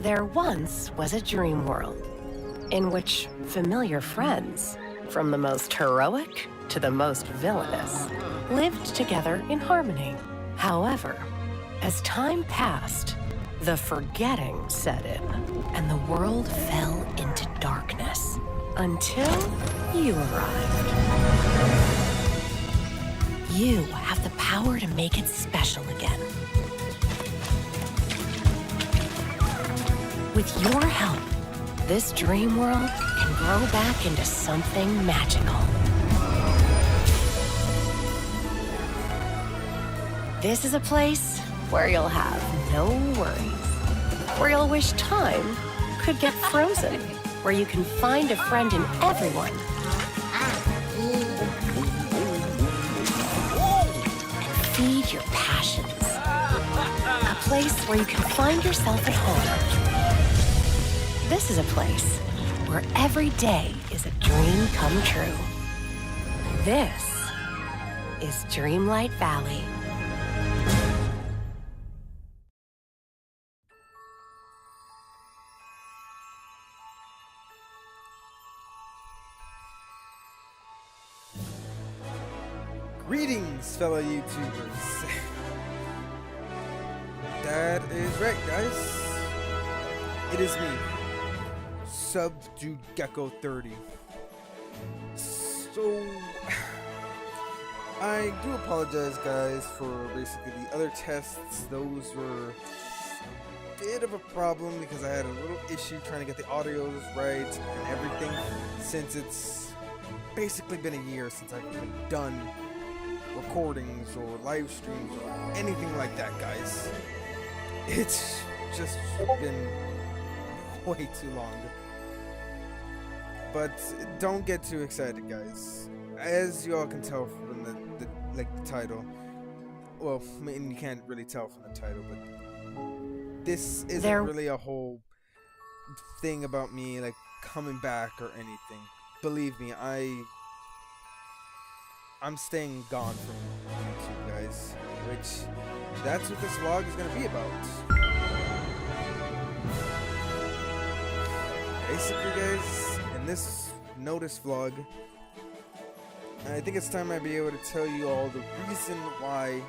There once was a dream world in which familiar friends, from the most heroic to the most villainous, lived together in harmony. However, as time passed, the forgetting set in, and the world fell into darkness until you arrived. You have the power to make it special again. With your help, this dream world can grow back into something magical. This is a place where you'll have no worries, where you'll wish time could get frozen, where you can find a friend in everyone, and feed your passions. A place where you can find yourself at home. This is a place where every day is a dream come true. This is Dreamlight Valley. Greetings, fellow YouTubers. That is right, guys. It is me, Subdued Gecko 30. So, I do apologize, guys, for basically the other tests. Those were a bit of a problem because I had a little issue trying to get the audios right and everything, since it's basically been a year since I've been done recordings or live streams or anything like that, guys. It's just been way too long. But don't get too excited, guys. As you all can tell from the title, well, I mean, you can't really tell from the title, but this isn't really a whole thing about me like coming back or anything. Believe me, I'm staying gone from YouTube, guys, which that's what this vlog is going to be about. Basically, guys, in this notice vlog, I think it's time I be able to tell you all the reason why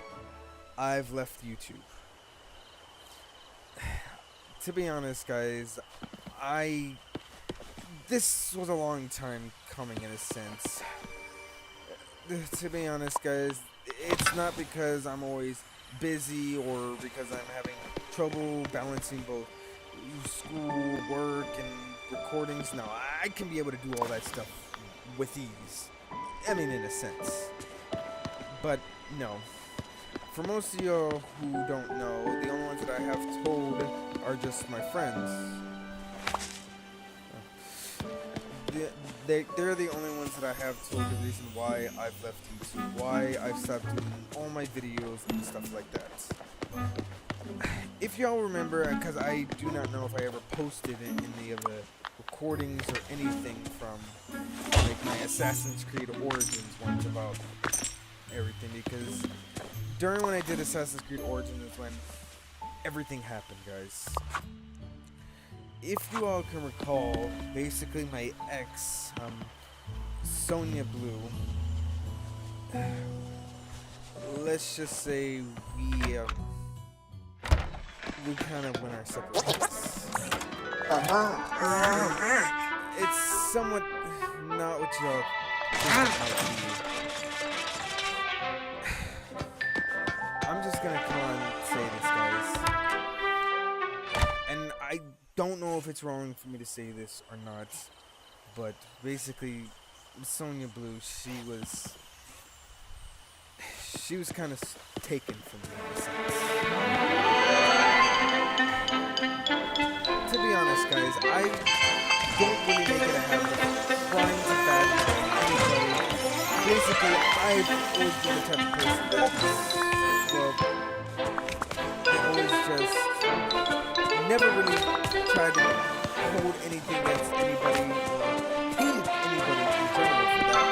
I've left YouTube. To be honest, guys, this was a long time coming in a sense. To be honest, guys, it's not because I'm always busy or because I'm having trouble balancing both school, work, and recordings. No, I can be able to do all that stuff with ease. I mean, in a sense. But, no. For most of y'all who don't know, the only ones that I have told are just my friends. They're the only ones that I have told the reason why I've left YouTube, why I've stopped doing all my videos and stuff like that. If y'all remember, because I do not know if I ever posted any of the recordings or anything from like my Assassin's Creed Origins ones about everything, because during when I did Assassin's Creed Origins is when everything happened, guys. If you all can recall, basically my ex, Sonia Blue, let's just say we kind of went our separate ways. It's somewhat not what y'all think it might be. I'm just gonna come on and say this, guys. And I don't know if it's wrong for me to say this or not, but basically, Sonia Blue, she was kind of taken from me in a sense. To be honest, guys, I don't really make it a habit of trying to badmouth anybody. Basically, I've always been the type of person that always just never really tried to hold anything against anybody or hated anybody in general for that.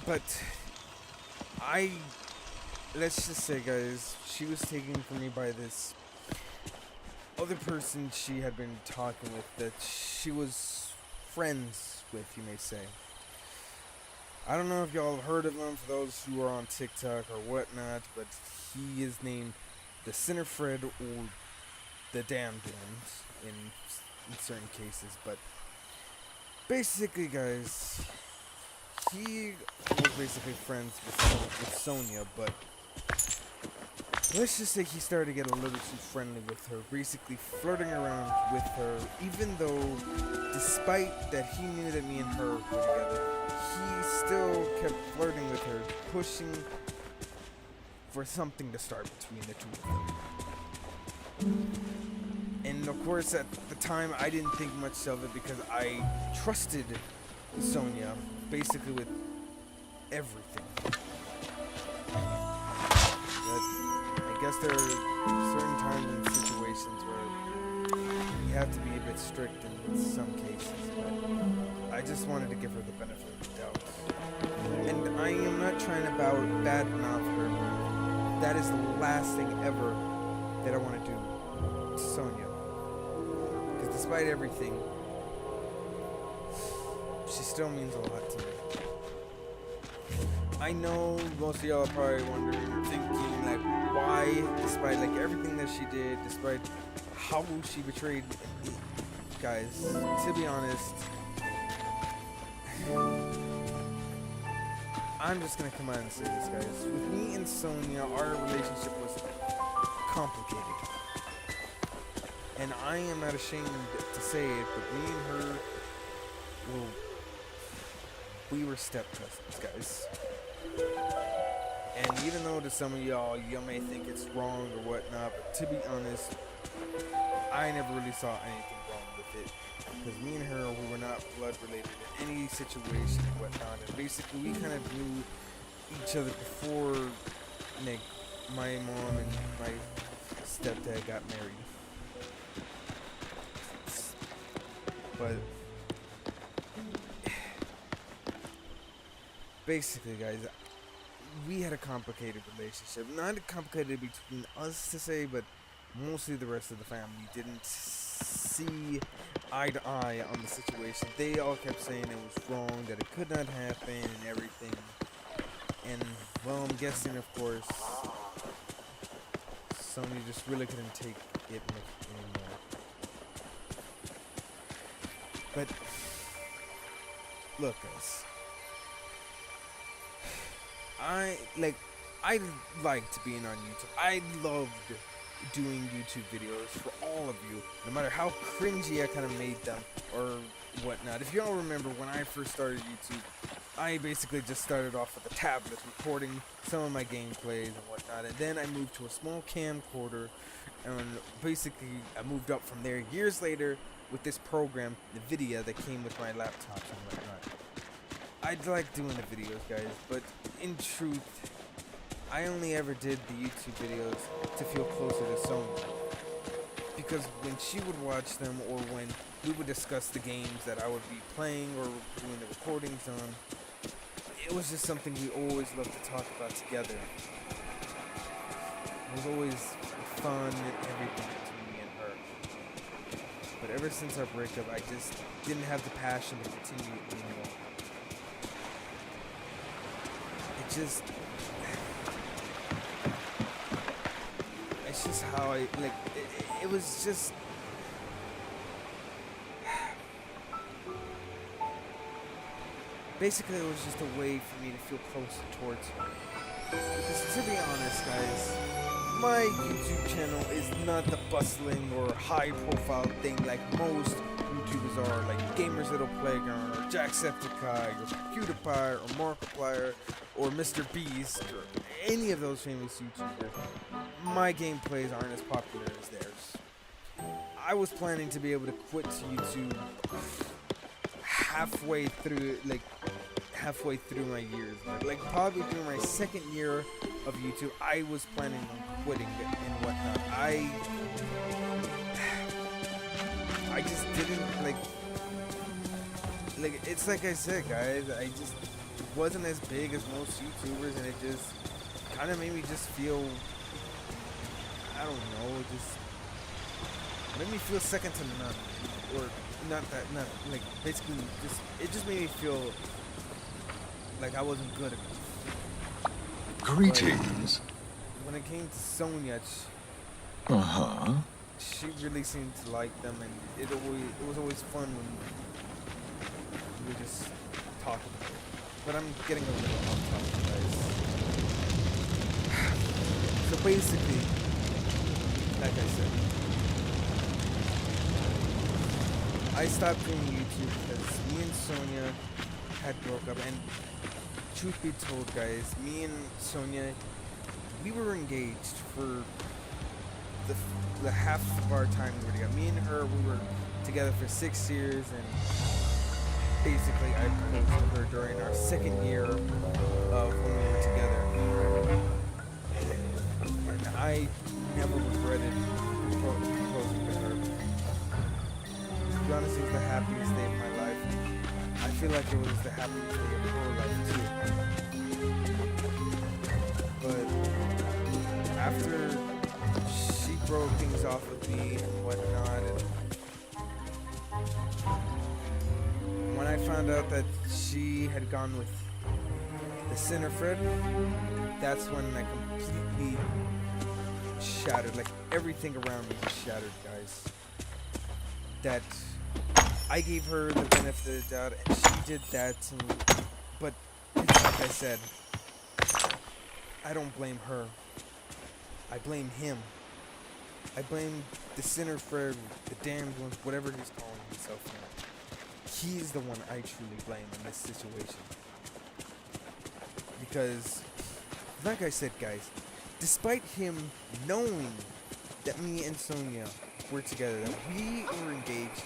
But let's just say, guys, she was taken from me by this other person she had been talking with, that she was friends with, you may say. I don't know if y'all have heard of him, for those who are on TikTok or whatnot, but he is named the Sinner Fred or the Damned Ones in certain cases. But basically, guys, he was basically friends with Sonia, but let's just say he started to get a little too friendly with her, basically flirting around with her, even though, despite that he knew that me and her were together, he still kept flirting with her, pushing for something to start between the two of them. And of course, at the time, I didn't think much of it because I trusted Sonia basically with everything. But I guess there are certain times and situations where you have to be a bit strict in some cases, but I just wanted to give her the benefit of the doubt. And I am not trying to badmouth her. That is the last thing ever that I want to do to Sonia. Because despite everything, she still means a lot to me. I know most of y'all are probably wondering or thinking, like, why, despite like everything that she did, despite how she betrayed me, guys, to be honest, I'm just gonna come out and say this, guys. With me and Sonia, our relationship was complicated. And I am not ashamed to say it, but me and her, well, we were step cousins, guys. And even though to some of y'all may think it's wrong or whatnot, but to be honest, I never really saw anything wrong with it. Because me and her, we were not blood related in any situation and whatnot. And basically, we kind of knew each other before, like, my mom and my stepdad got married. But basically, guys, we had a complicated relationship. Not complicated between us to say, but mostly the rest of the family didn't see eye to eye on the situation. They all kept saying it was wrong, that it could not happen and everything. And, well, I'm guessing, of course, Sony just really couldn't take it anymore. But look, guys, I liked being on YouTube. I loved doing YouTube videos for all of you, no matter how cringy I kind of made them or whatnot. If y'all remember, when I first started YouTube, I basically just started off with a tablet recording some of my gameplays and whatnot, and then I moved to a small camcorder, and basically I moved up from there years later with this program, NVIDIA, that came with my laptops and whatnot. I like doing the videos, guys, but in truth, I only ever did the YouTube videos to feel closer to Sonia. Because when she would watch them, or when we would discuss the games that I would be playing or doing the recordings on, it was just something we always loved to talk about together. It was always fun and everything between me and her. But ever since our breakup, I just didn't have the passion to continue anymore. It's just how I, like, it was just, basically it was just a way for me to feel closer towards her. Because to be honest, guys, my YouTube channel is not the bustling or high profile thing like most YouTubers are, like Gamers Little Playground, or Jacksepticeye, or PewDiePie, or Markiplier, or Mr. Beast, or any of those famous YouTubers. My gameplays aren't as popular as theirs. I was planning to be able to quit YouTube halfway through my years. Like probably through my second year of YouTube, I was planning on quitting it and whatnot. I just didn't like it's like I said, guys, wasn't as big as most YouTubers, and it just kind of made me just feel, I don't know, it just made me feel second to none, or not like basically just it just made me feel like I wasn't good enough. Greetings. But when it came to Sonya, she really seemed to like them, and it was always fun when we just talk about it. But I'm getting a little off topic, guys. So basically, like I said, I stopped doing YouTube because me and Sonya had broke up, and truth be told, guys, me and Sonya, we were engaged for the half of our time we were together. Me and her, we were together for 6 years, and basically I proposed to her during our 2nd year of when we were together. And I never regretted proposing to her. To be honest, it was the happiest day of my life. I feel like it was the happiest day of her life too. But after she broke things off with me and whatnot, and when I found out that she had gone with the Sinner Fred, that's when I completely shattered. Like, everything around me was shattered, guys. That I gave her the benefit of the doubt, and she did that to me. But it's like I said, I don't blame her. I blame him. I blame the Sinner Fred, the damned ones, whatever he's calling himself now. He's the one I truly blame in this situation. Because, like I said, guys, despite him knowing that me and Sonya were together, that we were engaged,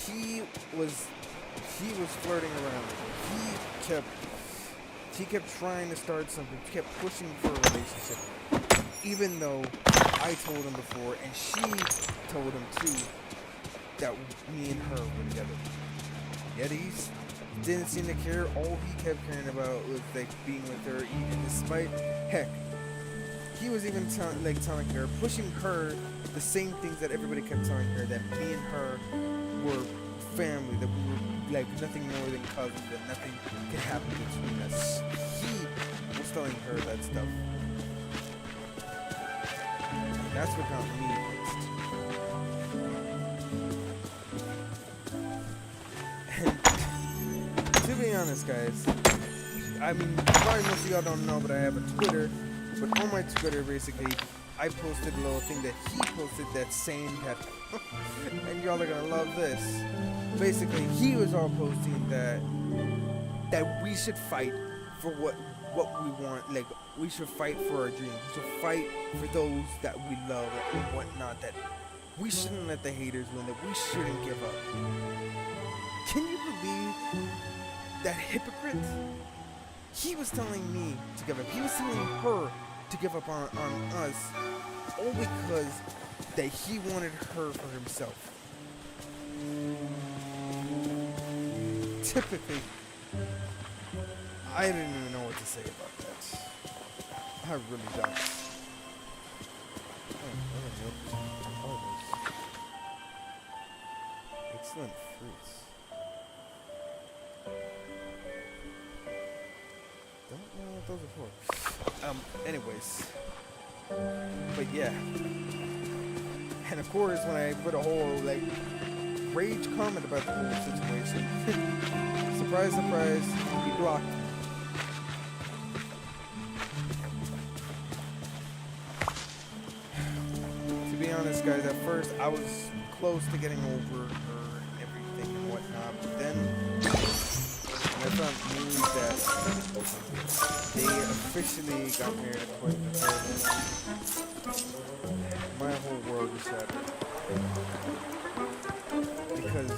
he was flirting around with her. He kept trying to start something, kept pushing for a relationship, even though I told him before, and she told him too, that me and her were together. Yet he didn't seem to care. All he kept caring about was like being with her, even despite, heck, he was even telling her, pushing her the same things that everybody kept telling her, that me and her were family, that we were like nothing more than cousins, that nothing could happen between us. He was telling her that stuff. And that's what got me pissed. And to be honest, guys, I mean, probably most of y'all don't know, but I have a Twitter. But on my Twitter, basically, I posted a little thing that he posted that's saying that, and y'all are gonna love this. Basically, he was all posting that we should fight for what we want. Like, we should fight for our dreams. We should fight for those that we love and whatnot. That we shouldn't let the haters win. That we shouldn't give up. Can you believe that hypocrite? He was telling me to give up. He was telling her to give up on us, all because that he wanted her for himself. Typically, I didn't even know what to say about that. I really don't. Excellent fruits. Don't know what those are for. Anyways. But yeah. And of course, when I put a whole, like, rage comment about the whole situation, surprise, surprise, he blocked me. To be honest, guys, at first I was close to getting over her and everything and whatnot, but then I found news that they officially got married according to her. My whole world was shattered. Because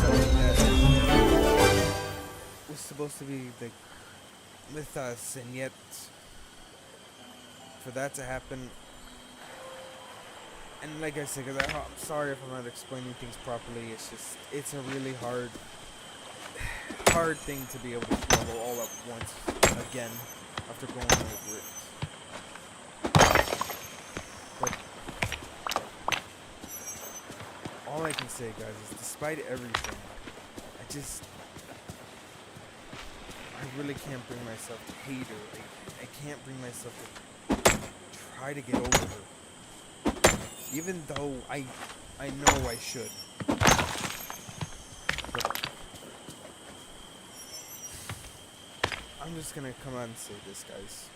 something that was supposed to be like with us, and yet for that to happen, and like I said, because I'm sorry if I'm not explaining things properly, it's a really hard hard thing to be able to swallow all at once again after going over it. But all I can say, guys, is despite everything, I really can't bring myself to hate her. I can't bring myself to try to get over her. Even though I know I should. But I'm just gonna come out and say this, guys.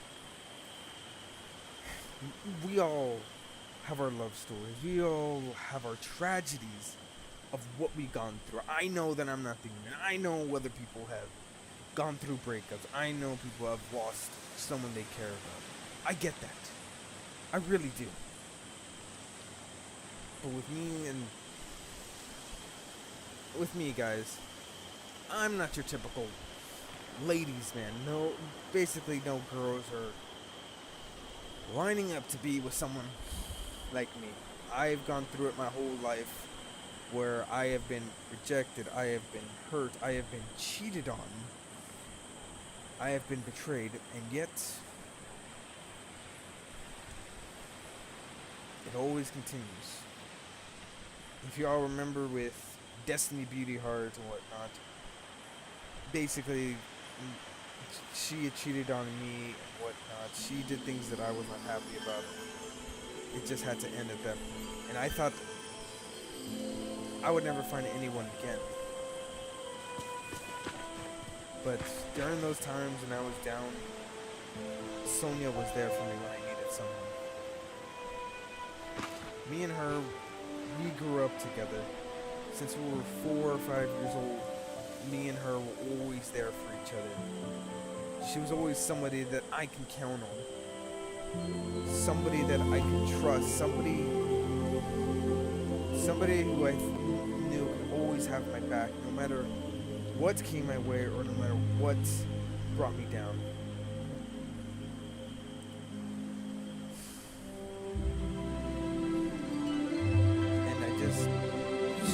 We all have our love stories. We all have our tragedies of what we've gone through. I know that I'm not the only one. I know other people have gone through breakups. I know people have lost someone they care about. I get that. I really do. But with me, guys, I'm not your typical ladies man. No, basically no girls are lining up to be with someone like me. I've gone through it my whole life, where I have been rejected, I have been hurt, I have been cheated on, I have been betrayed, and yet it always continues. If you all remember with Destiny Beauty Heart and whatnot, basically she had cheated on me and whatnot. She did things that I was not happy about. It just had to end at that point. And I thought I would never find anyone again. But during those times when I was down, Sonia was there for me when I needed someone. Me and her, we grew up together. Since we were 4 or 5 years old, me and her were always there for each other. She was always somebody that I can count on. Somebody that I can trust. Somebody who I knew could always have my back, no matter what came my way or no matter what brought me down.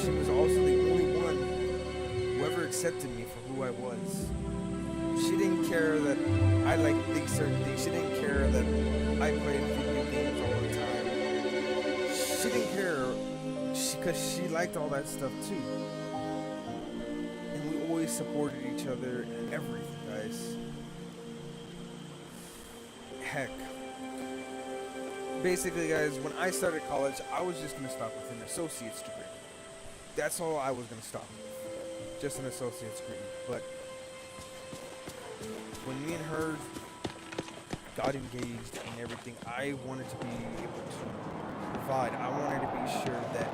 She was also the only one who ever accepted me for who I was. She didn't care that I liked these certain things. She didn't care that I played video games all the time. She didn't care because she liked all that stuff too. And we always supported each other in everything, guys. Heck. Basically, guys, when I started college, I was just going to stop with an associate's degree. That's all I was going to stop with. Just an associate's degree. But when me and her got engaged and everything, I wanted to be able to provide. I wanted to be sure that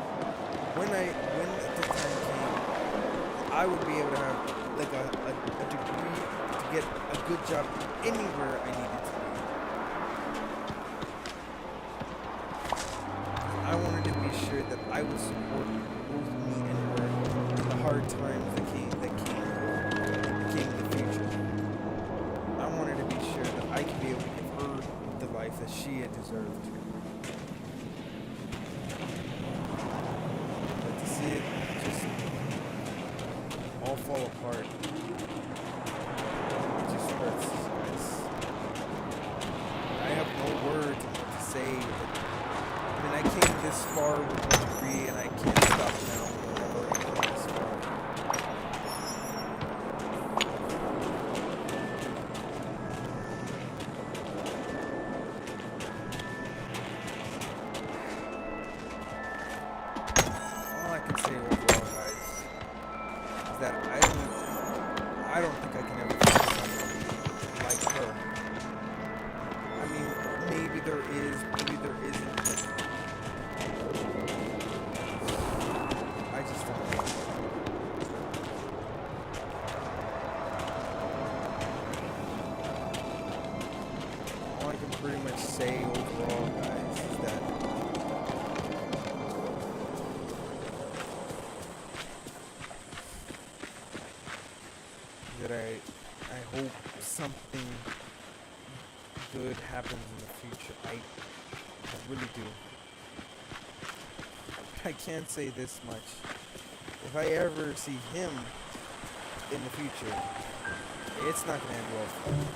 when the time came, I would be able to have like a degree to get a good job anywhere I needed to be. I wanted to be sure that I would support both me and her in the hard times that came in the future. I wanted to be sure that I could be able to give her the life that she had deserved. But to see it just all fall apart, it just hurts, guys. I have no words to say. I mean, I came this far with my degree, and I can't stop now. I've already come this far. All I can say overall, guys, is that I don't think I can ever find someone like her. I mean, maybe there is, maybe there isn't. I just don't know. All I can pretty much say overall, guys, is that I hope something good happens in the future. I really do. I can't say this much. If I ever see him in the future, it's not gonna end well for me.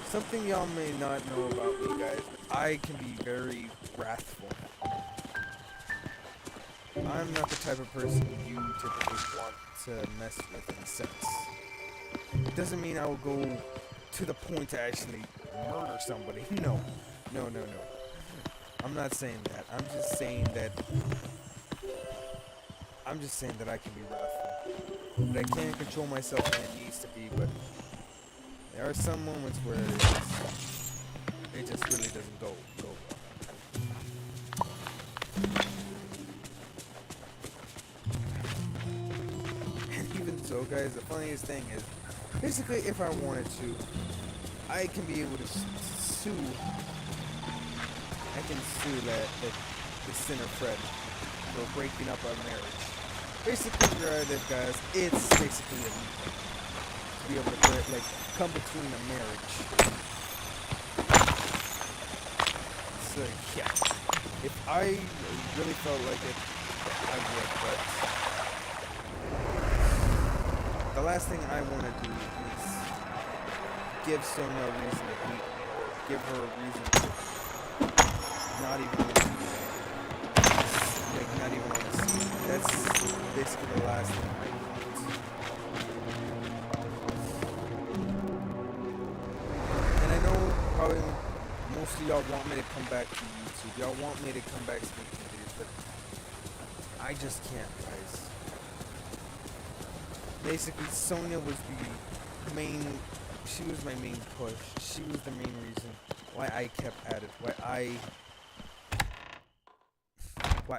Something y'all may not know about me, guys, but I can be very wrathful. I'm not the type of person you typically want to mess with in a sense. It doesn't mean I will go to the point to actually murder somebody. No. I'm not saying that. I'm just saying that I can be wrathful. But I can't control myself when it needs to be, but there are some moments where it just really doesn't go well. And even so, guys, the funniest thing is, basically, if I wanted to, I can be able to sue. I can sue the sinner Fred for breaking up our marriage. Basically, guys, it's basically illegal to be able to come between a marriage. So yeah, if I really felt like it, I would. But the last thing I want to do is give Sonia a reason to hate me, or give her a reason to not even want to see me. That's basically the last thing I want. And I know probably most of y'all want me to come back to YouTube. Y'all want me to come back to making videos, but I just can't, guys. Basically, Sonia was she was my main push. She was the main reason why I kept at it, why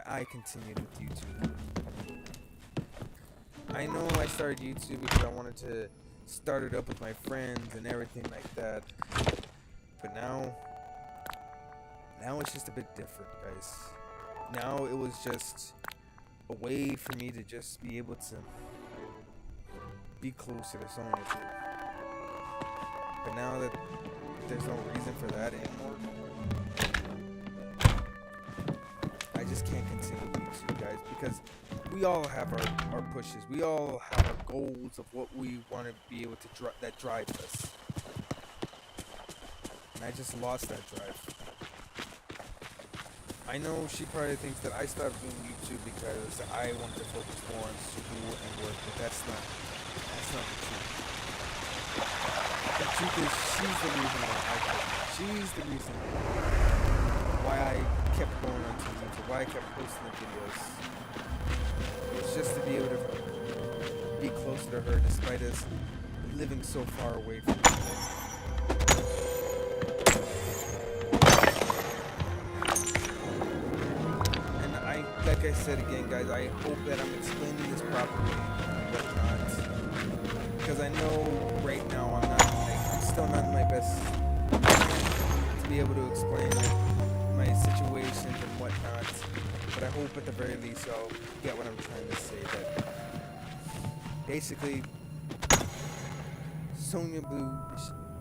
I continued with YouTube. I know I started YouTube because I wanted to start it up with my friends and everything like that. But now it's just a bit different, guys. Now it was just a way for me to just be able to be closer to Sonia too. But now that there's no reason for that anymore, I just can't continue with YouTube, guys, because we all have our pushes. We all have our goals of what we want to be able to that drives us. And I just lost that drive. I know she probably thinks that I stopped doing YouTube because I wanted to focus more on school and work, but that's not the truth. The truth is, she's the reason why I quit. She's the reason why I kept going on YouTube, why I kept posting the videos. It's just to be able to be closer to her despite us living so far away from each other. And like I said again, guys, I hope that I'm explaining this properly and whatnot. Because I know right now I'm still not in my best to be able to explain my situations and whatnot. But I hope at the very least y'all get what I'm trying to say. That basically, Sonia Blue,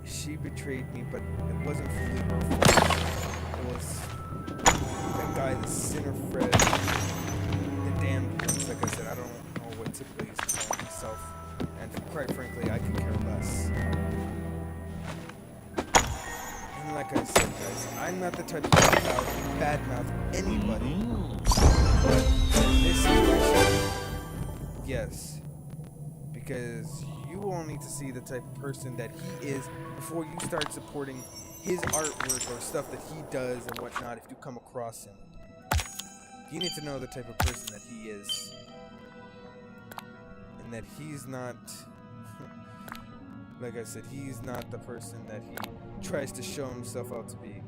she betrayed me, but it wasn't fully her fault. It was that guy, the sinner Fred, the damn prince. Like I said, I don't know what typically he's calling himself, and quite frankly, I could care less. And like I said, guys, I'm not the type of badmouth anybody, but in this situation, yes, because you all need to see the type of person that he is before you start supporting his artwork or stuff that he does and whatnot. If you come across him, you need to know the type of person that he is, and that he's not like I said, he's not the person that he tries to show himself out to be.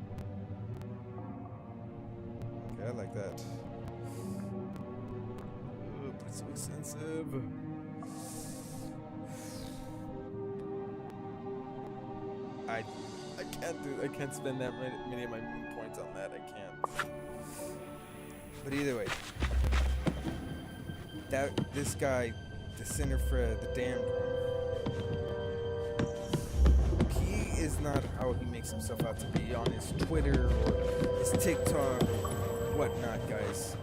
Okay, I like that. Oh, but it's so expensive. I can't spend that many of my moon points on that. I can't. But either way, this guy, the Sinner Fred, the damned one, he is not how he makes himself out to be on his Twitter or his TikTok or whatnot, guys.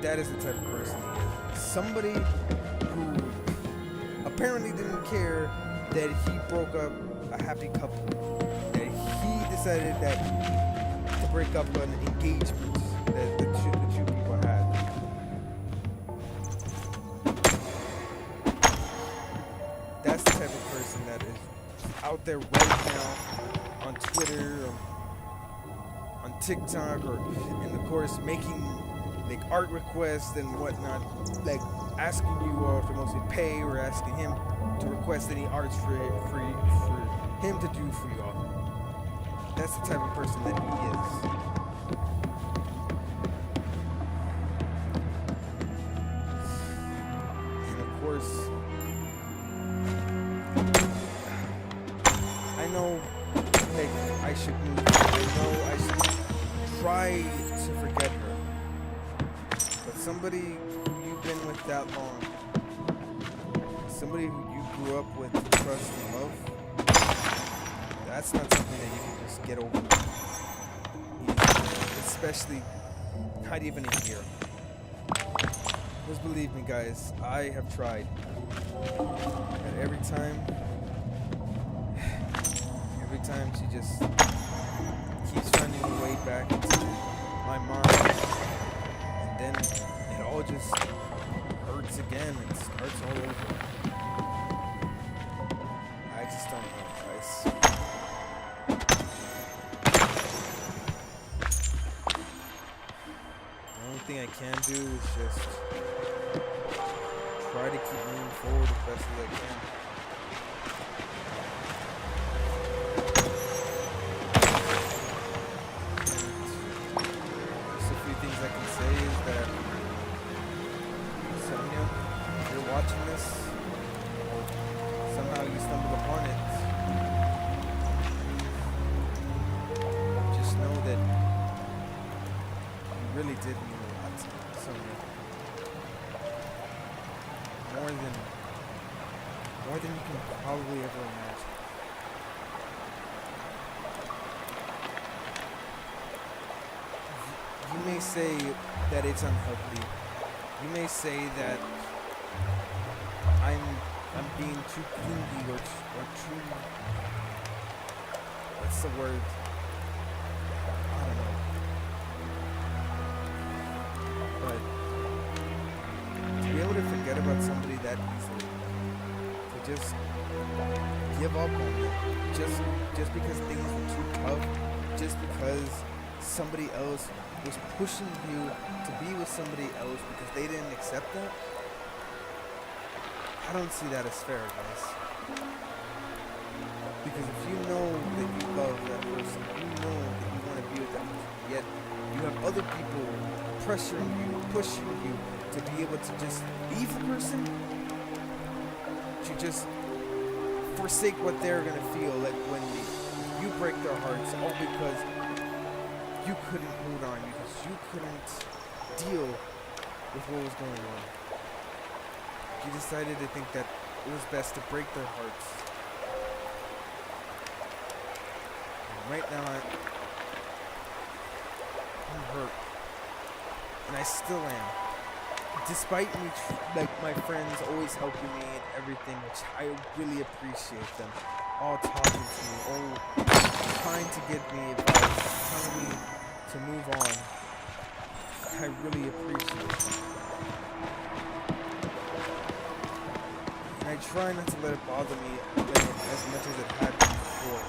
That is the type of person he is. Somebody who apparently didn't care that he broke up a happy couple. That he decided that to break up an engagement that the two people had. That's the type of person that is out there right now on Twitter, on TikTok, or and of course making like art requests and whatnot, like asking you all to mostly pay or asking him to request any arts for him to do for y'all. That's the type of person that he is. And of course, I know like I should move. I know I should try to forget her. But somebody who you've been with that long, somebody who you grew up with, trust and love, that's not something that you can just get over. Especially not even a year. Just believe me, guys, I have tried. And every time she just keeps finding her way back into my mind. And then it all just hurts again and starts all over. I just don't know, guys. The only thing I can do is just try to keep moving forward as best as I can. Just a few things I can say is that Sonia, if you're watching this, somehow you stumbled upon it, just know that you really did mean a lot to me, Sonia. More than you can probably ever imagine. You may say that it's unhealthy. You may say that I'm being too clingy or too, what's the word? I don't know. But to be able to forget about somebody that easily, to just give up on them, just because things were too tough, just because somebody else was pushing you to be with somebody else because they didn't accept that. I don't see that as fair, guys. Because if you know that you love that person, you know that you want to be with that person, yet you have other people pressuring you, pushing you to be able to just leave the person, to just forsake what they're going to feel like when you break their hearts, all because you couldn't hold on, because you couldn't deal with what was going on. You decided to think that it was best to break their hearts. And right now, I'm hurt. And I still am. Despite me, like my friends always helping me and everything, which I really appreciate them. All talking to me, all trying to give me advice, telling me to move on. I really appreciate them. And I try not to let it bother me as much as it had been before.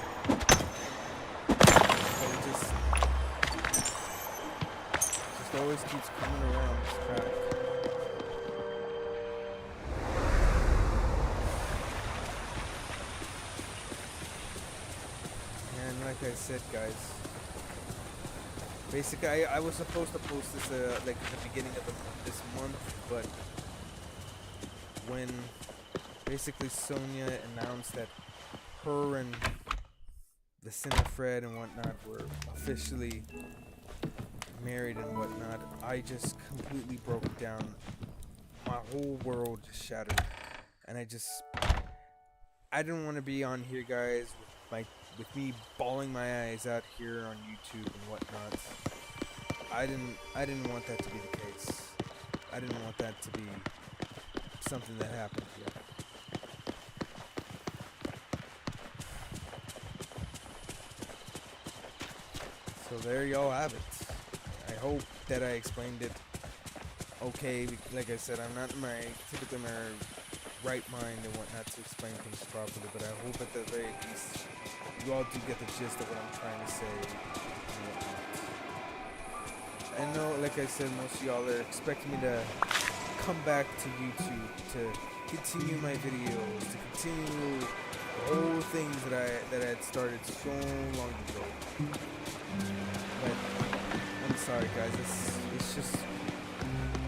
But it just always keeps coming around this track. And like I said, guys, basically I was supposed to post this like at the beginning of this month, but when basically Sonia announced that her and the Sinner Fred and whatnot were officially married and whatnot, I just completely broke down. My whole world just shattered, and I didn't want to be on here, guys, with me bawling my eyes out here on YouTube and whatnot. I didn't want that to be the case. I didn't want that to be something that happened here. So there y'all have it. I hope that I explained it okay. Like I said, I'm not in typically my right mind and whatnot to explain things properly, but I hope at the very least you all do get the gist of what I'm trying to say and whatnot. I know, like I said, most of y'all are expecting me to come back to YouTube to continue my videos, to continue the whole things that I had started so long ago. But I'm sorry, guys.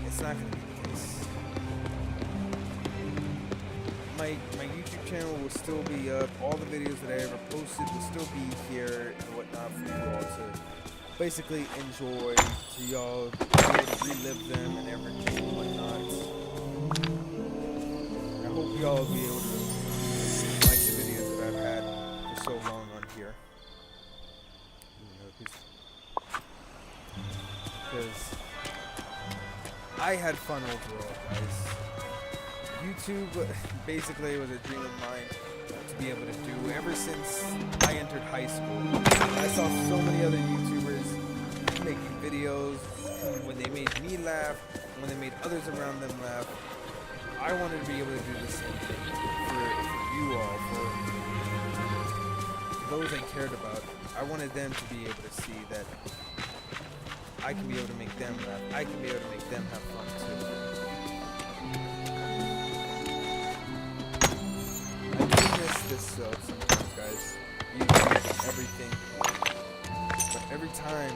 It's not gonna be the case. My YouTube channel will still be up. All the videos that I ever posted will still be here and whatnot for you all to basically enjoy, so y'all be able to relive them and everything and whatnot. I hope y'all will be able to like the videos that I've had for so long on here. Because I had fun overall, guys. YouTube basically was a dream of mine to be able to do ever since I entered high school. I saw so many other YouTubers making videos when they made me laugh, when they made others around them laugh. I wanted to be able to do the same thing for you all, for those I cared about. I wanted them to be able to see that I can be able to make them laugh. I can be able to make them have fun too. I do miss this sometimes, guys. YouTube, everything. But every time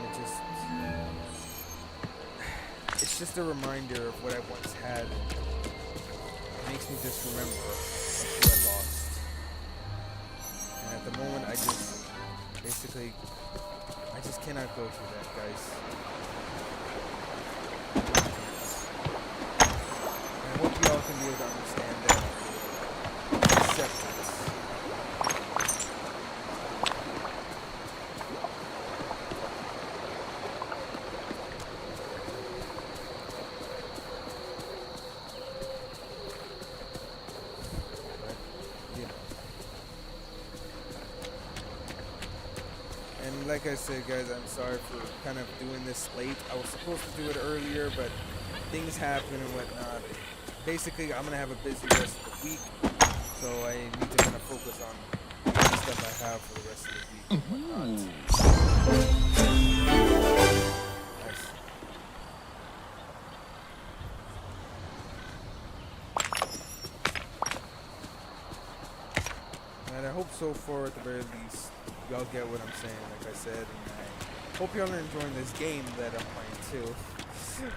it's just a reminder of what I once had. It makes me just remember who I lost. And at the moment, I just cannot go through that, guys. And I hope you all can be able to understand that. Acceptance. And like I said, guys, I'm sorry for kind of doing this late. I was supposed to do it earlier, but things happen and whatnot. Basically, I'm going to have a busy rest of the week, so I need to kind of focus on the stuff I have for the rest of the week and whatnot. Nice. And I hope so far, at the very least, y'all get what I'm saying, like I said, and I hope y'all are enjoying this game that I'm playing too.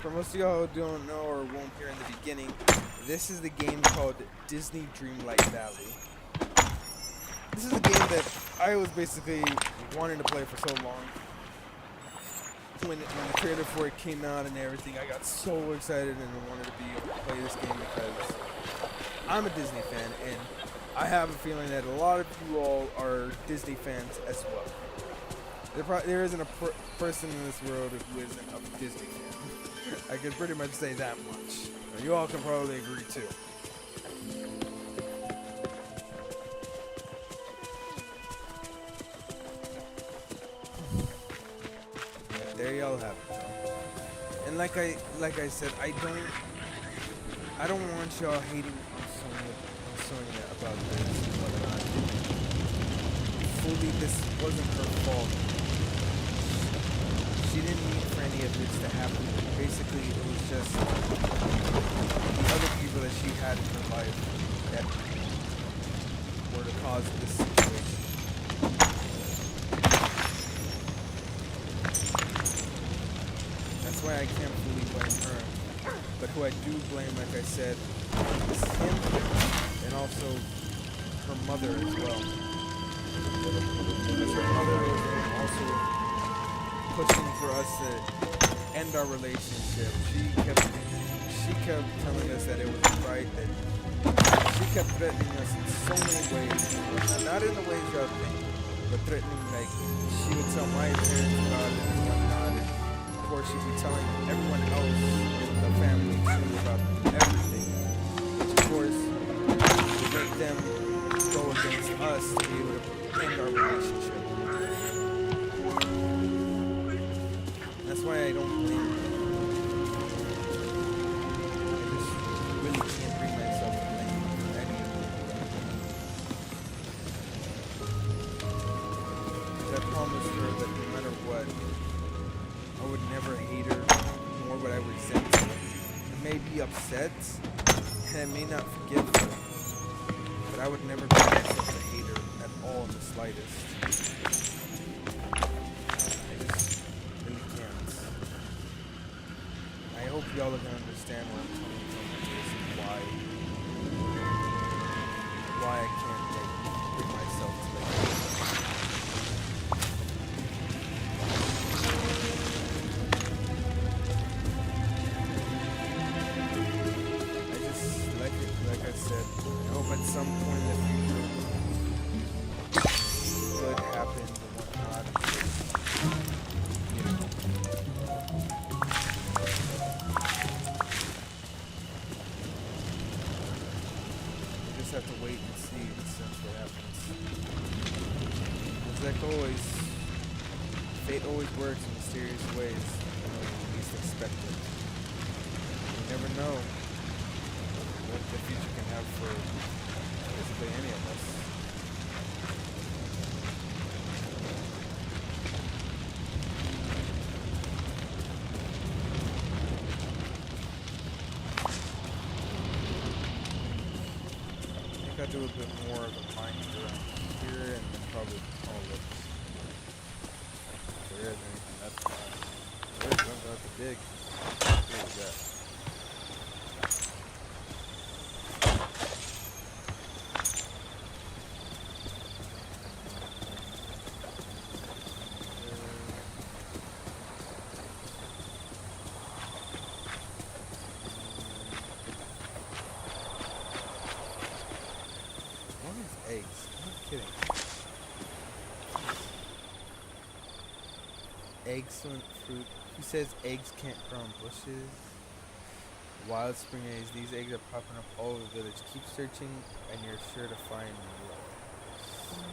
For most of y'all who don't know or won't hear in the beginning, this is the game called Disney Dreamlight Valley. This is a game that I was basically wanting to play for so long. When the trailer for it came out and everything, I got so excited and I wanted to be able to play this game because I'm a Disney fan, and I have a feeling that a lot of you all are Disney fans as well. There isn't a person in this world who isn't a Disney fan. I can pretty much say that much. You all can probably agree too. There y'all have it. And like I said, I don't want y'all hating on Sonya about this and whatnot. Fully, this wasn't her fault. She didn't need for any of this to happen. Basically, it was just the other people that she had in her life that were the cause of this situation. That's why I can't fully blame her. But who I do blame, like I said, is him and also her mother as well. Because her mother was also pushing for us to end our relationship. She kept telling us that it was right, that she kept threatening us in so many ways. Not in the ways y'all think, but threatening, like, she would tell my parents about it and whatnot. And of course, she'd be telling everyone else in the family too about everything. Which, of course, would make them go against us to be able to end our relationship. promised her that no matter what, I would never hate her, nor would I resent her. I may be upset, and I may not forgive her, but I would never be myself to hate her at all in the slightest. I just really can't. I hope y'all are gonna understand where I'm coming from with this and why I can't bring myself to I just like I said, I hope at some point in the future good happens and whatnot. You know. We just have to wait and see in a sense what happens. It's like always, fate always works in mysterious ways when you least expect it. You never know what the future can have for basically any of us. I think I'll do a bit more of a mind around here and then probably look. If there is anything, that's fine. There is one about to dig. What is that? Eggs. I'm not kidding. Eggs and fruit. He says eggs can't grow on bushes. Wild spring eggs. These eggs are popping up all over the village. Keep searching and you're sure to find more.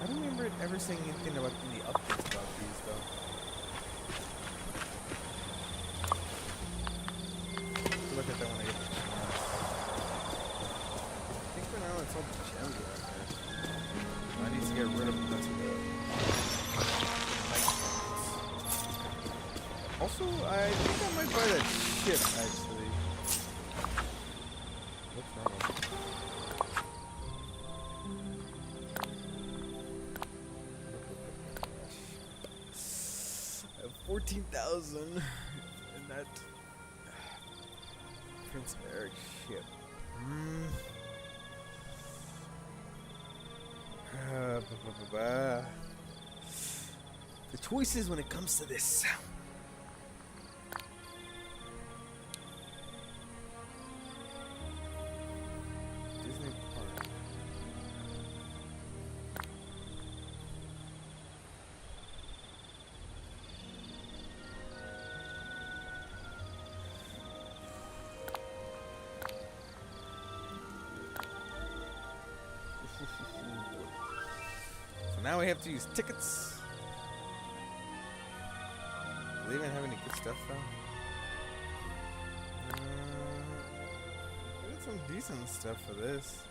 I don't remember it ever saying anything about any updates about these though. I'll look at that when I get the chance. I think for now it's all the gems around there. I need to get rid of them. That's the nice ones. Also, I think I might buy that ship actually. Looks normal. I have 14,000 in that Prince Eric ship. The choices when it comes to this. Disney Park. So now we have to use tickets. Do they even have any good stuff though? They got some decent stuff for this.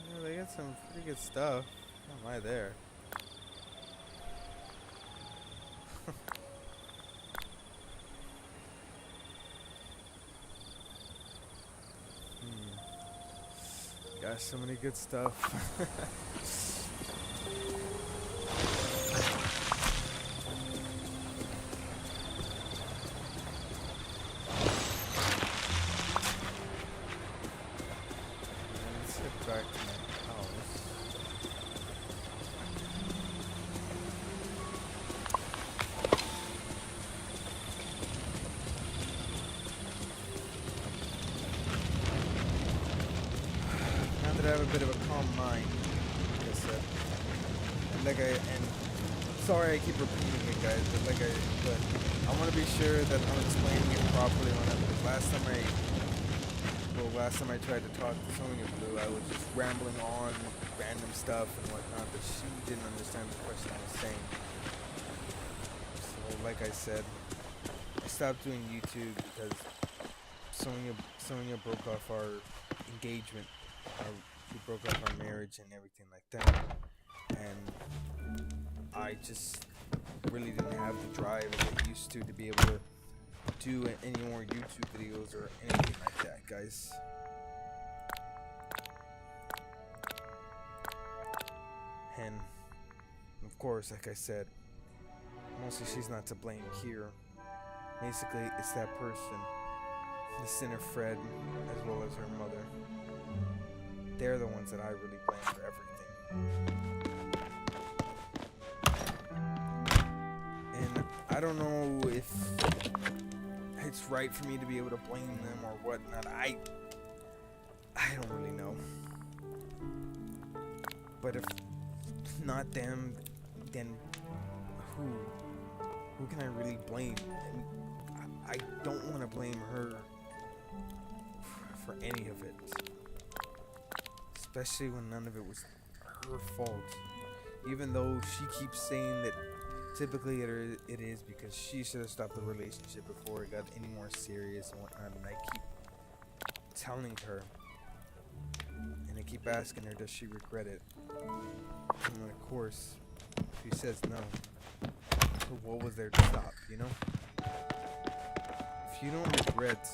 Yeah, they got some pretty good stuff. How am I there? Got so many good stuff. Let's head back to my house. Now that I have a bit of a calm mind, like I said, and sorry I keep repeating it, guys, but I want to be sure that I'm explaining it properly. Last time I tried to talk to Sonya Blue, I was just rambling on random stuff and whatnot, but she didn't understand the question I was saying. So, like I said, I stopped doing YouTube because Sonya broke off our engagement, our She broke up our marriage and everything like that. And I just really didn't have the drive as I used to be able to do any more YouTube videos or anything like that, guys. And of course, like I said, mostly she's not to blame here. Basically, it's that person, the sinner Fred, as well as her mother. They're the ones that I really blame for everything. And I don't know if it's right for me to be able to blame them or whatnot. I don't really know. But if not them, then who can I really blame? And I don't want to blame her for any of it, especially when none of it was her fault. Even though she keeps saying that typically it is because she should have stopped the relationship before it got any more serious and whatnot. And I keep telling her, and I keep asking her, does she regret it? And of course, she says no. So what was there to stop, you know? If you don't regret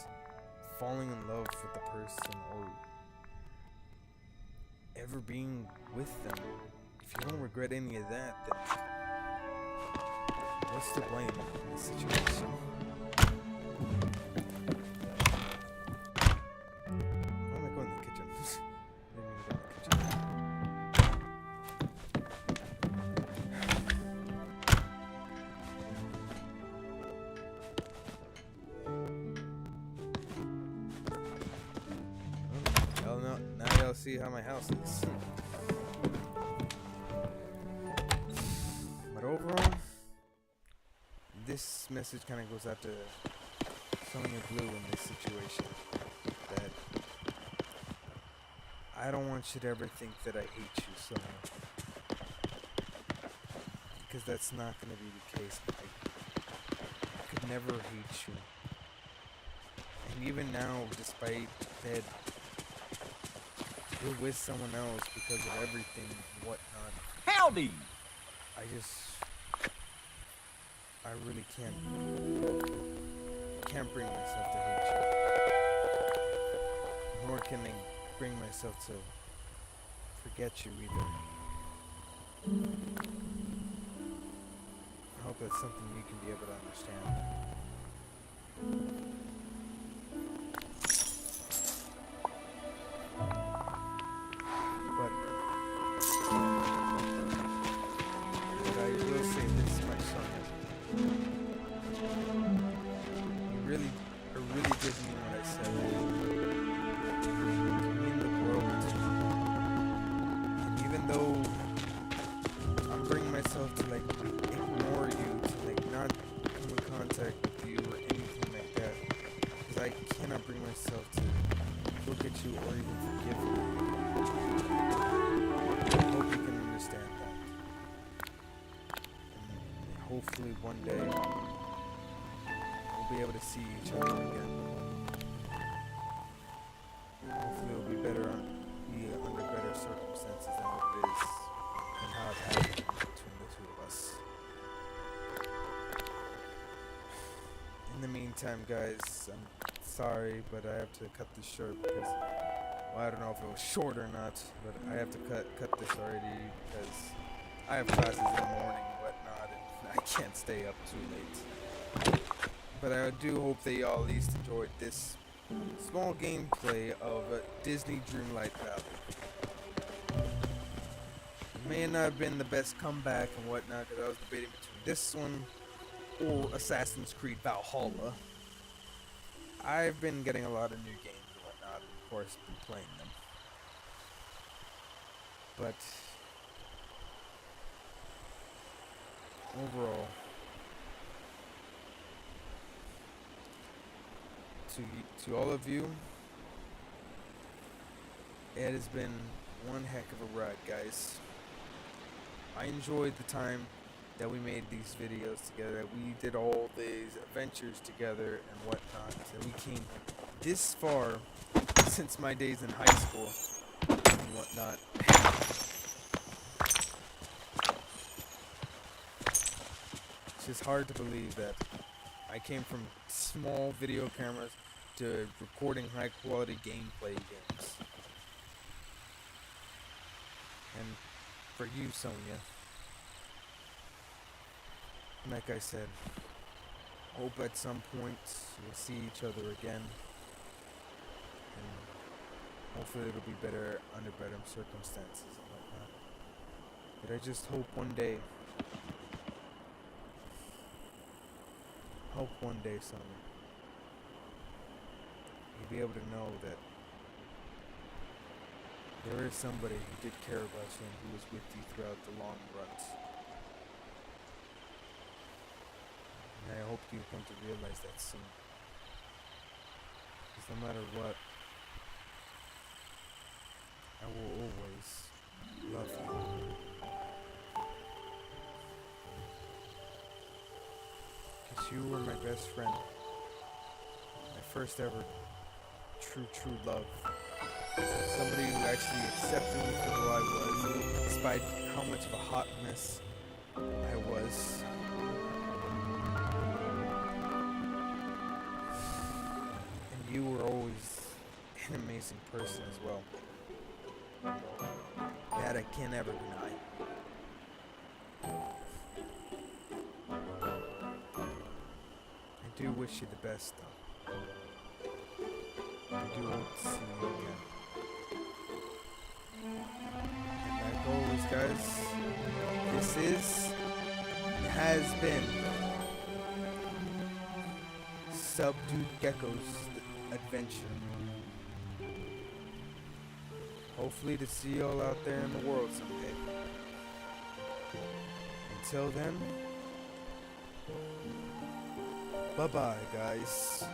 falling in love with the person or ever being with them, if you don't regret any of that, then what's to blame in this situation? Why am I going to the kitchen? I didn't mean to go in the kitchen. Well, no, now y'all see how my house is. But overall, this message kind of goes out to Sonya Blue in this situation. That I don't want you to ever think that I hate you, Sonya. Because that's not going to be the case. I could never hate you. And even now, despite that you're with someone else because of everything and whatnot. Howdy! I really can't bring myself to hate you. Nor can I bring myself to forget you either. I hope that's something you can be able to understand. But I will say this, my son. It really did mean what I said. You mean the world to me. And even though I'm bringing myself to like ignore you, to like not come in contact with you or anything like that, because I cannot bring myself to look at you or even forgive you. I hope you can understand that. And hopefully one day we'll be able to see each other again. Hopefully it'll be under better circumstances than what it is and how it happened between the two of us. In the meantime, guys, I'm sorry, but I have to cut this short because, well, I don't know if it was short or not, but I have to cut this already because I have classes in the morning and whatnot, and I can't stay up too late. But I do hope that y'all at least enjoyed this small gameplay of Disney Dreamlight Valley. It may not have been the best comeback and whatnot, because I was debating between this one or Assassin's Creed Valhalla. I've been getting a lot of new games and whatnot, and of course been playing them. But overall, to all of you, it has been one heck of a ride, guys. I enjoyed the time that we made these videos together, that we did all these adventures together and whatnot, that we came this far since my days in high school. whatnot. It's just hard to believe that I came from small video cameras to recording high quality gameplay games. And for you, Sonia, like I said, hope at some point we'll see each other again. And hopefully it'll be better under better circumstances and whatnot. But I just hope one day, Sonia, you'll be able to know that there is somebody who did care about you and who was with you throughout the long runs. And I hope you come to realize that soon. Because no matter what, I will always love you. Because you were my best friend. My first ever true love. Somebody who actually accepted me for who I was, despite how much of a hot mess I was. And you were always an amazing person as well. That I can't ever deny. I do wish you the best, though. I do hope to see you again. And like always, guys, this has been Subdued Gecko's adventure. Hopefully to see y'all out there in the world someday. Until then, bye-bye, guys.